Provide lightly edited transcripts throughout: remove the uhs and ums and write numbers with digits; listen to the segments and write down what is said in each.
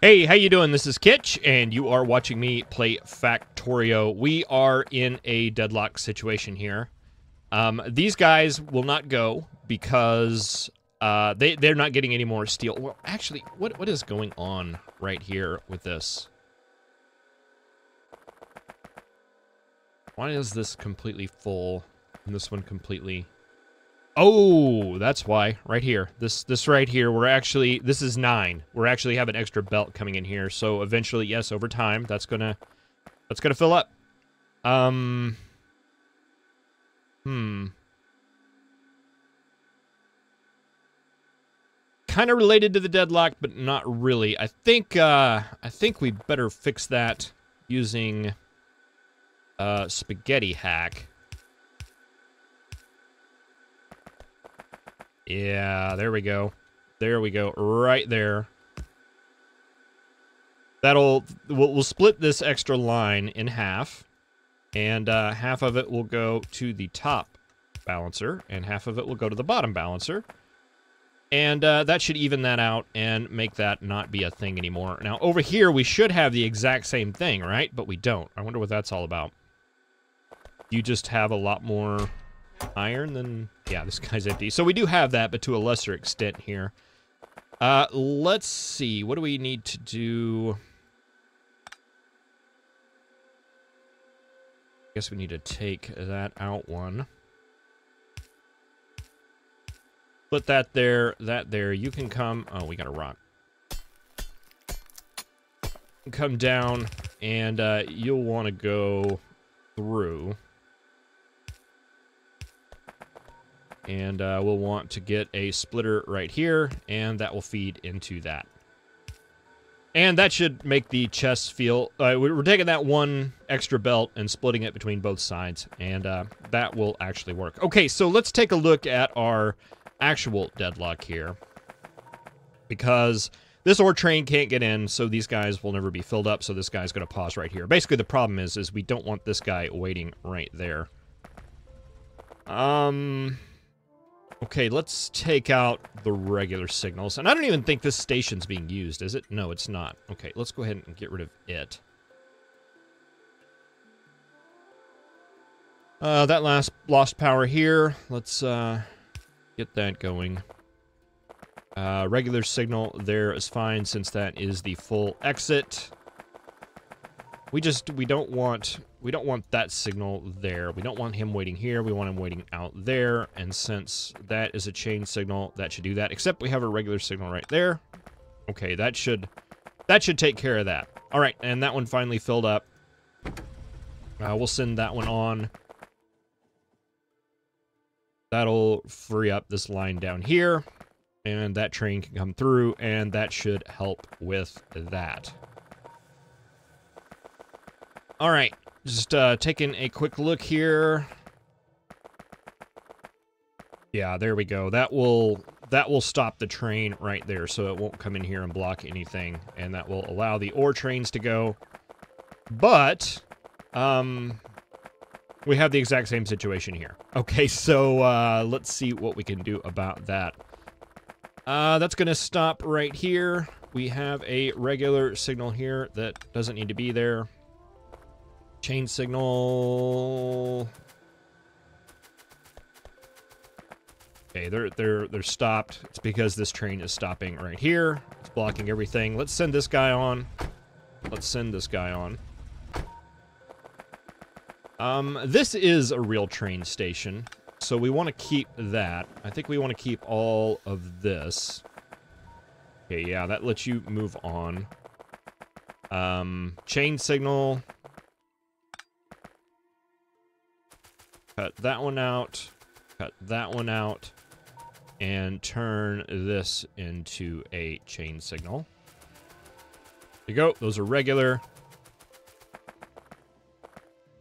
Hey, how you doing? This is Kitch, and you are watching me play Factorio. We are in a deadlock situation here. These guys will not go because they're not getting any more steel. Well, actually, what is going on right here with this? Why is this completely full and this one completely... Oh, that's why. Right here. This right here, this is 9. We're actually have an extra belt coming in here, so eventually, yes, over time, that's gonna fill up. Kind of related to the deadlock, but not really. I think we better fix that using spaghetti hack. Yeah, there we go. There we go. Right there. We'll split this extra line in half, and half of it will go to the top balancer, and half of it will go to the bottom balancer. And that should even that out and make that not be a thing anymore. Now, over here, we should have the exact same thing, right? But we don't. I wonder what that's all about. You just have a lot more iron than... Yeah, this guy's empty. So we do have that, but to a lesser extent here. Let's see. What do we need to do? I guess we need to take that out one. Put that there, that there. You can come... Oh, we got a rock. Come down, and you'll want to go through. And we'll want to get a splitter right here, and that will feed into that. And that should make the chest feel... we're taking that one extra belt and splitting it between both sides, and that will actually work. Okay, so let's take a look at our actual deadlock here. Because this ore train can't get in, so these guys will never be filled up, so this guy's going to pause right here. Basically, the problem is we don't want this guy waiting right there. Okay, let's take out the regular signals. And I don't even think this station's being used, is it? No, it's not. Okay, let's go ahead and get rid of it. That last lost power here. Let's get that going. Regular signal there is fine since that is the full exit. We don't want that signal there. We don't want him waiting here. We want him waiting out there. And since that is a chain signal, that should do that. Except we have a regular signal right there. Okay, that should take care of that. All right, and that one finally filled up. We'll send that one on. That'll free up this line down here, and that train can come through, and that should help with that. All right, just taking a quick look here. Yeah, there we go. That will stop the train right there, so it won't come in here and block anything, and that will allow the ore trains to go. But we have the exact same situation here. Okay, so let's see what we can do about that. That's going to stop right here. We have a regular signal here that doesn't need to be there. Chain signal. Okay, they're stopped. It's because this train is stopping right here. It's blocking everything. Let's send this guy on. Let's send this guy on. This is a real train station, so we want to keep that. I think we want to keep all of this. Okay, yeah, that lets you move on. Chain signal. Cut that one out, cut that one out, and turn this into a chain signal. There you go, those are regular.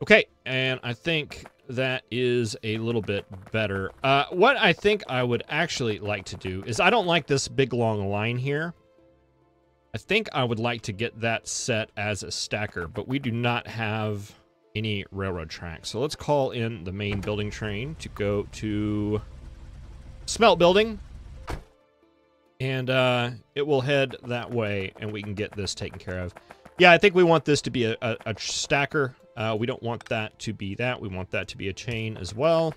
Okay, and I think that is a little bit better. What I think I would actually like to do is, I don't like this big long line here. I think I would like to get that set as a stacker, but we do not have any railroad tracks. So let's call in the main building train to go to smelt building. And it will head that way, and we can get this taken care of. Yeah, I think we want this to be a stacker. We don't want that to be that. We want that to be a chain as well.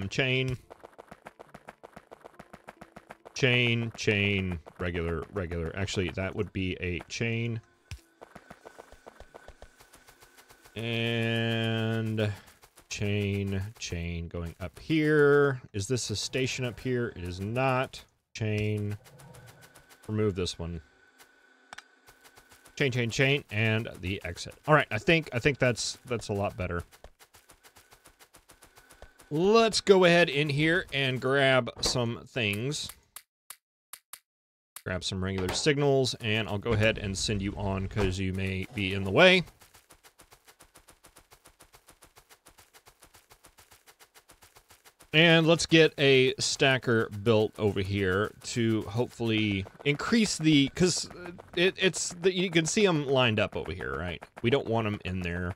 Chain. Chain, regular. Actually, that would be a chain. And chain going up here. Is this a station up here? It is not. Chain. Remove this one. Chain, and the exit. All right, I think that's a lot better. Let's go ahead in here and grab some things. Grab some regular signals, and I'll go ahead and send you on because you may be in the way. And let's get a stacker built over here to hopefully increase the, because you can see them lined up over here, right? We don't want them in there.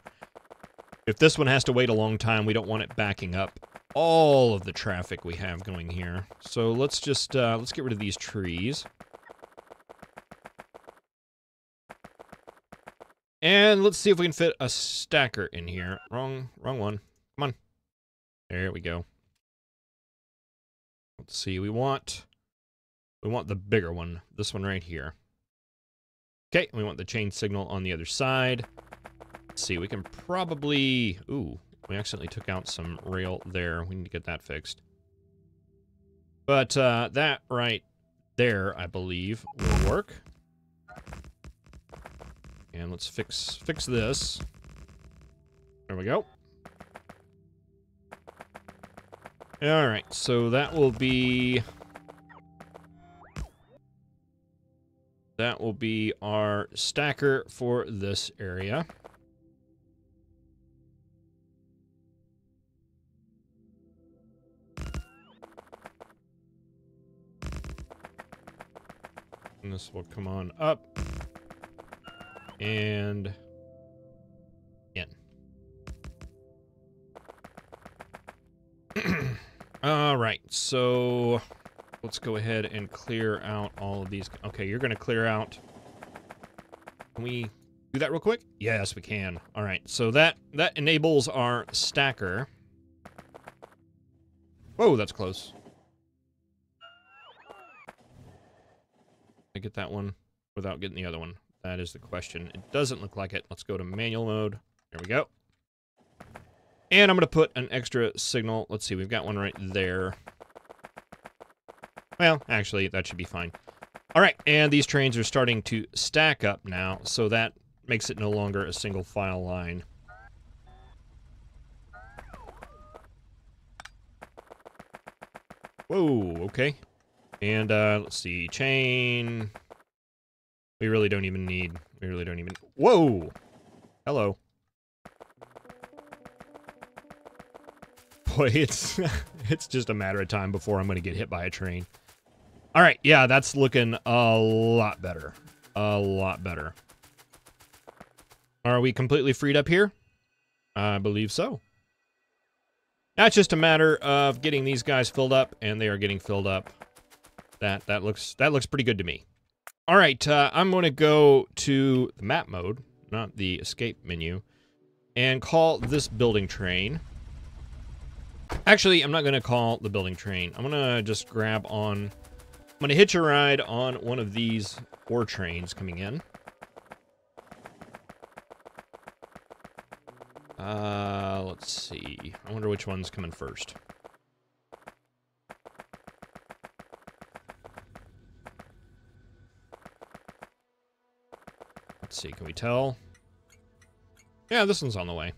If this one has to wait a long time, we don't want it backing up all of the traffic we have going here. So let's just, let's get rid of these trees. And let's see if we can fit a stacker in here. Wrong one. Come on. There we go. Let's see, we want the bigger one. This one right here. Okay, we want the chain signal on the other side. Let's see, we can probably... Ooh, we accidentally took out some rail there. We need to get that fixed. But that right there, I believe, will work. And let's fix this. There we go. All right, so that will be our stacker for this area. And this will come on up and in. All right, so let's go ahead and clear out all of these. Okay, you're going to clear out. Can we do that real quick? Yes, we can. All right, so that enables our stacker. Whoa, that's close. I get that one without getting the other one. That is the question. It doesn't look like it. Let's go to manual mode. There we go. And I'm going to put an extra signal. Let's see, we've got one right there. Well, actually, that should be fine. All right, and these trains are starting to stack up now, so that makes it no longer a single file line. Whoa, okay. And let's see, chain. We really don't even. Whoa! Hello. Boy, it's just a matter of time before I'm going to get hit by a train. All right, yeah, that's looking a lot better. A lot better. Are we completely freed up here? I believe so. That's just a matter of getting these guys filled up, and they are getting filled up. That looks pretty good to me. All right, I'm going to go to the map mode, not the escape menu, and call this building train. Actually, I'm not going to call the building train. I'm going to just grab on... I'm going to hitch a ride on one of these ore trains coming in. Let's see. I wonder which one's coming first. Let's see, can we tell? Yeah, this one's on the way.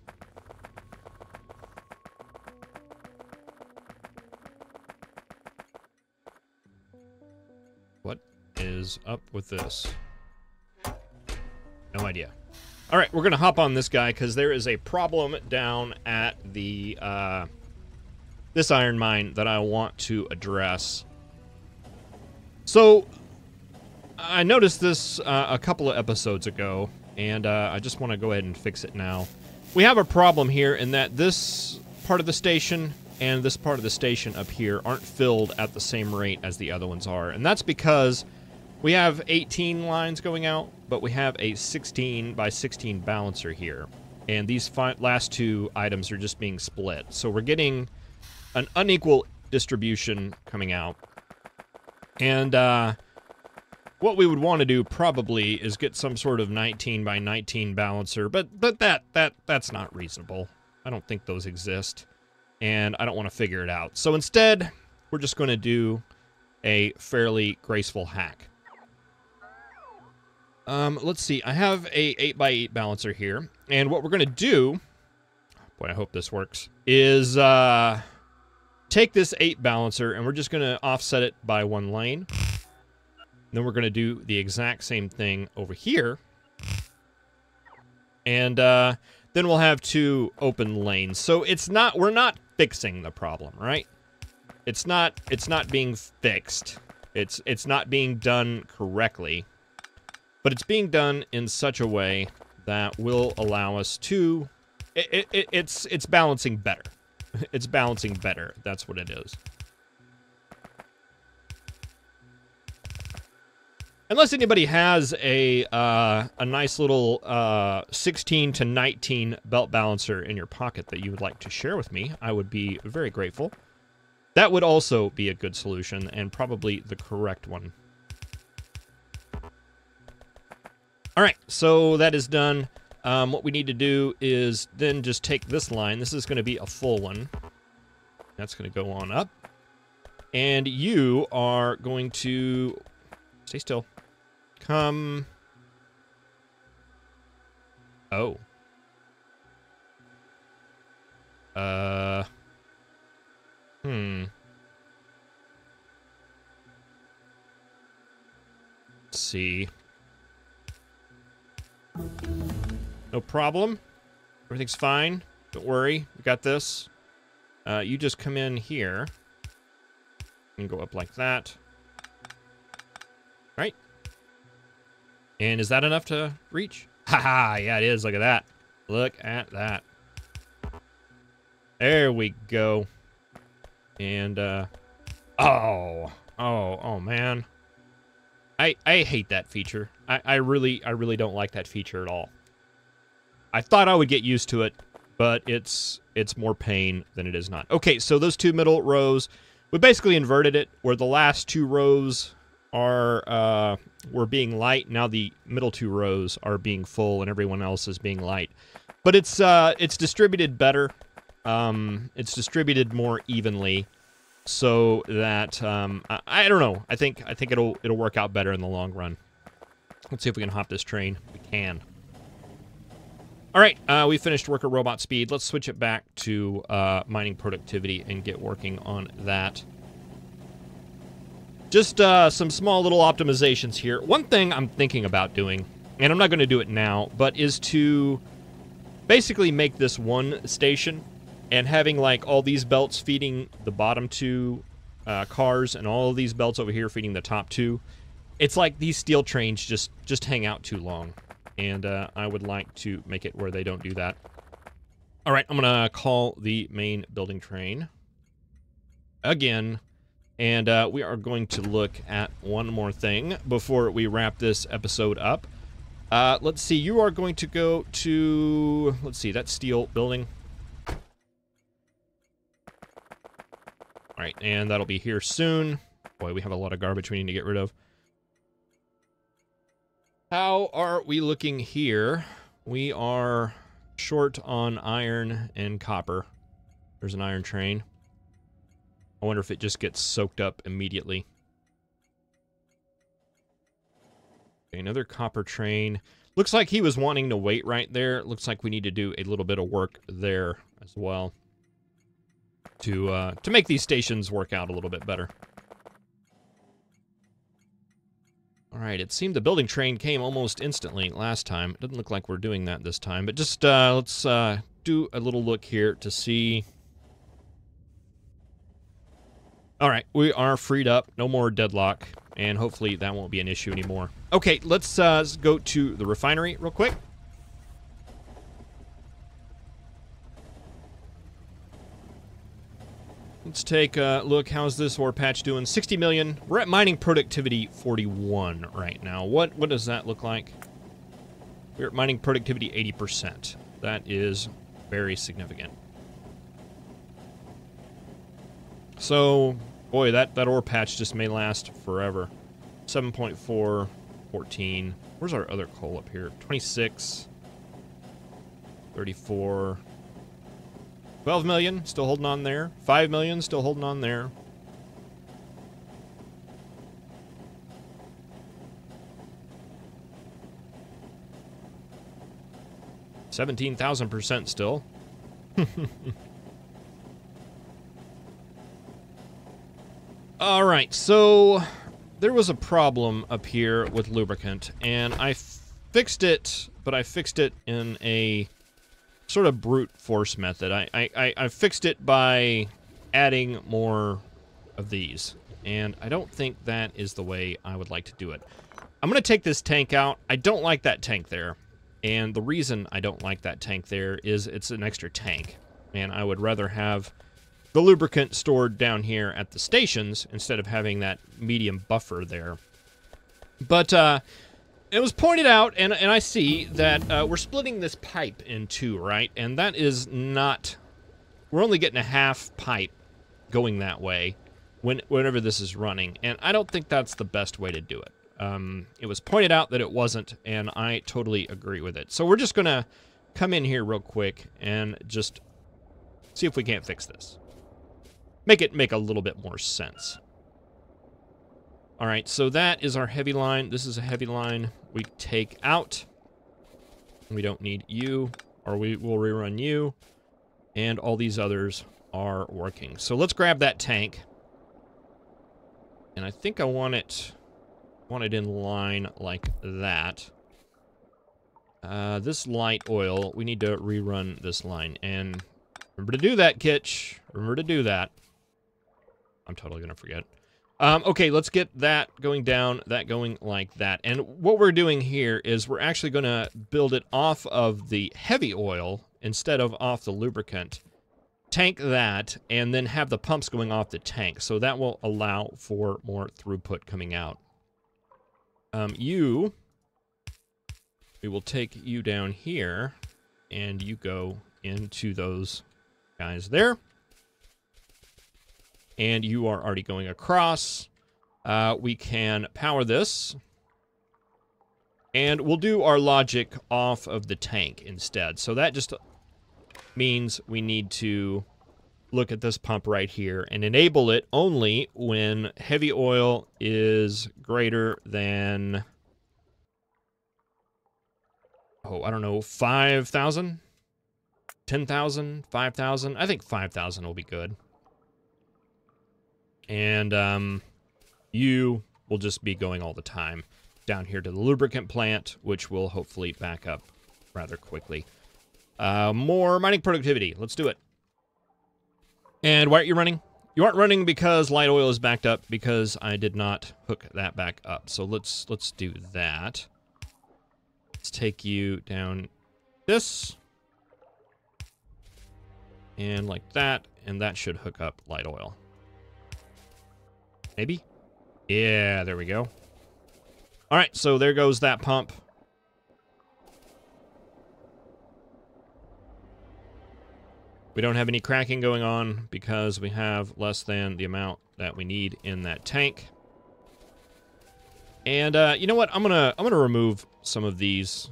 What is up with this? No idea. All right, we're going to hop on this guy because there is a problem down at the this iron mine that I want to address. So, I noticed this a couple of episodes ago, and I just want to go ahead and fix it now. We have a problem here in that this part of the station and this part of the station up here aren't filled at the same rate as the other ones are. And that's because we have 18 lines going out, but we have a 16 by 16 balancer here. And these last two items are just being split. So we're getting an unequal distribution coming out. And what we would want to do probably is get some sort of 19 by 19 balancer, but that's not reasonable. I don't think those exist, and I don't want to figure it out. So instead, we're just going to do a fairly graceful hack. Let's see. I have a 8x8 balancer here, and what we're going to do, boy, I hope this works, is take this 8 balancer, and we're just going to offset it by 1 lane. Then we're going to do the exact same thing over here. And then we'll have 2 open lanes. So we're not fixing the problem, right? It's not being fixed. It's not being done correctly. But it's being done in such a way that will allow us to it's balancing better. It's balancing better. That's what it is. Unless anybody has a nice little 16 to 19 belt balancer in your pocket that you would like to share with me, I would be very grateful. That would also be a good solution, and probably the correct one. All right, so that is done. What we need to do is then just take this line. This is going to be a full one. That's going to go on up. And you are going to... Stay still. Come. Oh. Let's see. No problem. Everything's fine. Don't worry. We got this. You just come in here. And go up like that. Right. And is that enough to reach? Haha, yeah, it is. Look at that. Look at that. There we go. And, oh, man. I hate that feature. I really don't like that feature at all. I thought I would get used to it, but it's more pain than it is not. Okay, so those 2 middle rows, we basically inverted it, where the last 2 rows were being light. Now the middle 2 rows are being full, and everyone else is being light. But it's distributed better. It's distributed more evenly, so that I don't know. I think it'll work out better in the long run. Let's see if we can hop this train. We can. All right, we finished worker robot speed. Let's switch it back to mining productivity and get working on that. Just some small little optimizations here. One thing I'm thinking about doing, and I'm not going to do it now, but is to basically make this one station and having like all these belts feeding the bottom 2 cars and all of these belts over here feeding the top 2. It's like these steel trains just hang out too long, and I would like to make it where they don't do that. All right, I'm going to call the main building train again. And we are going to look at one more thing before we wrap this episode up. Let's see, you are going to go to, let's see, that steel building. All right, and that'll be here soon. Boy, we have a lot of garbage we need to get rid of. How are we looking here? We are short on iron and copper. There's an iron train. I wonder if it just gets soaked up immediately. Okay, another copper train. Looks like he was wanting to wait right there. Looks like we need to do a little bit of work there as well to make these stations work out a little bit better. All right, it seemed the building train came almost instantly last time. It doesn't look like we're doing that this time, but just let's do a little look here to see. All right, we are freed up. No more deadlock, and hopefully that won't be an issue anymore. Okay, let's go to the refinery real quick. Let's take a look. How's this ore patch doing? 60 million. We're at mining productivity 41 right now. What does that look like? We're at mining productivity 80%. That is very significant. So, boy, that ore patch just may last forever. 7.4, 14. Where's our other coal up here? 26, 34. 12 million, still holding on there. 5 million, still holding on there. $17,000% still. All right, so there was a problem up here with lubricant, and I fixed it, but I fixed it in a sort of brute force method. I fixed it by adding more of these, and I don't think that is the way I would like to do it. I'm going to take this tank out. I don't like that tank there, and the reason I don't like that tank there is it's an extra tank, and I would rather have the lubricant stored down here at the stations instead of having that medium buffer there. But it was pointed out, and I see that we're splitting this pipe in two, right? And that is not... We're only getting a half pipe going that way whenever this is running, and I don't think that's the best way to do it. It was pointed out that it wasn't, and I totally agree with it. So we're just going to come in here real quick and just see if we can't fix this. Make it make a little bit more sense. All right, so that is our heavy line. This is a heavy line we take out. We don't need you, or we will rerun you, and all these others are working. So let's grab that tank, and I think I want it in line like that. This light oil, we need to rerun this line, and remember to do that, Kitch. Remember to do that. I'm totally gonna forget. Okay, let's get that going down, that going like that. And what we're doing here is we're actually going to build it off of the heavy oil instead of off the lubricant. Tank that, and then have the pumps going off the tank. So that will allow for more throughput coming out. We will take you down here, and you go into those guys there. And you are already going across. We can power this. And we'll do our logic off of the tank instead. So that just means we need to look at this pump right here and enable it only when heavy oil is greater than, oh, I don't know, 5,000? 10,000? 5,000? I think 5,000 will be good. And you will just be going all the time down here to the lubricant plant, which will hopefully back up rather quickly. More mining productivity. Let's do it. And why aren't you running? You aren't running because light oil is backed up, because I did not hook that back up. So let's do that. Let's take you down this. And like that. And that should hook up light oil. Maybe? Yeah, there we go. All right, so there goes that pump. We don't have any cracking going on because we have less than the amount that we need in that tank. And you know what? I'm gonna remove some of these.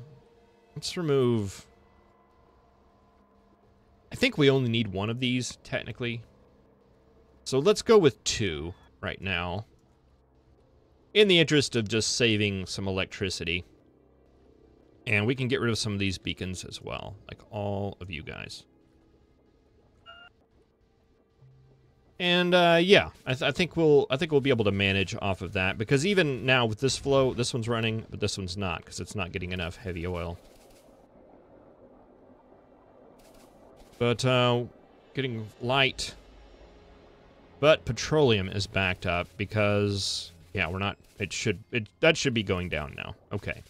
Let's remove. I think we only need one of these technically. So let's go with 2 right now, in the interest of just saving some electricity. And we can get rid of some of these beacons as well, like all of you guys. And yeah, I think we'll be able to manage off of that, because even now with this flow, this one's running, but this one's not, because it's not getting enough heavy oil. But getting light. But petroleum is backed up because, yeah, we're not, that should be going down now. Okay.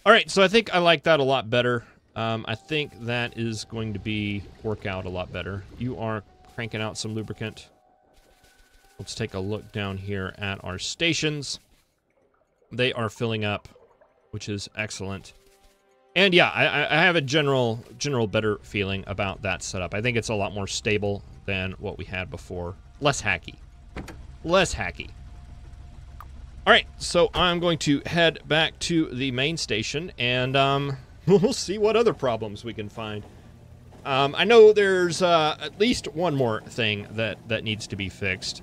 All right, so I think I like that a lot better. I think that is going to work out a lot better. You are cranking out some lubricant. Let's take a look down here at our stations. They are filling up, which is excellent. And yeah, I have a general better feeling about that setup. I think it's a lot more stable than what we had before. Less hacky. Less hacky. All right, so I'm going to head back to the main station, and we'll see what other problems we can find. I know there's at least one more thing that needs to be fixed,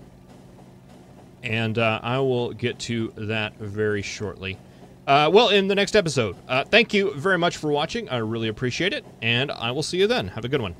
and I will get to that very shortly. Well, in the next episode. Thank you very much for watching. I really appreciate it, and I will see you then. Have a good one.